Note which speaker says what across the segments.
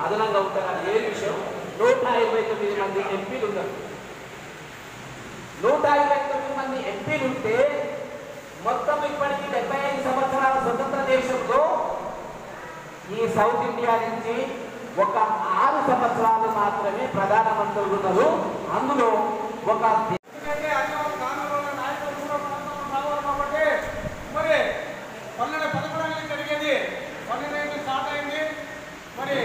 Speaker 1: అదనంగా ఉంటారు. అది ఏ విషయం. 129 మంది ఎంపీలు ఉన్నారు. 129 మంది ఎంపీలు ఉంటే మొత్తం ఇప్పటికీ 75 సంవత్సరాల స్వతంత్ర దేశంలో ఈ సౌత్ ఇండియా నుంచి ఒక 6 సంవత్సరాలు మాత్రమే ప్రధానమంత్రులు ఉన్నారు. అందులో ఒక
Speaker 2: మరి 11 జరిగేది 12 స్టార్ట్ అయింది. మరి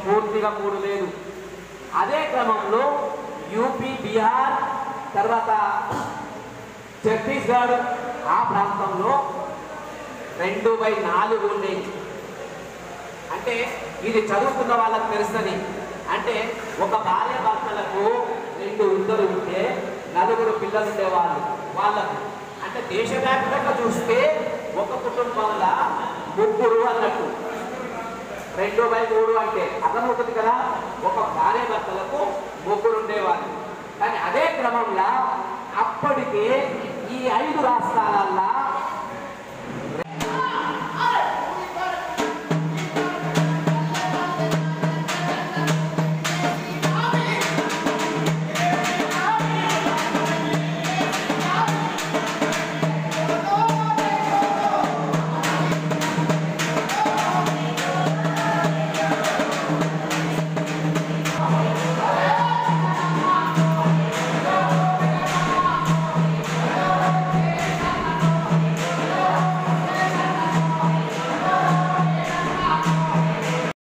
Speaker 1: పూర్తిగా 3 లేదు. అదే క్రమంలో యూపీ, బీహార్, తర్వాత ఛత్తీస్గఢ్ ఆ ప్రాంతంలో 2/4 ఉండేది. అంటే ఇది చదువుకున్న వాళ్ళకి తెలుస్తుంది. అంటే ఒక భార్య భర్తలకు 2 ఇద్దరు ఉంటే 4 పిల్లలు ఉండేవాళ్ళు వాళ్ళకు. అంటే దేశవ్యాప్తంగా చూస్తే ఒక కుటుంబంలో 3 అన్నట్టు. 2/3 అంటే అర్థమవుతుంది కదా. ఒక భార్య భర్తలకు 3 ఉండేవాళ్ళు. కానీ అదే క్రమంలో అప్పటికే ఈ 5 రాష్ట్రాలల్లో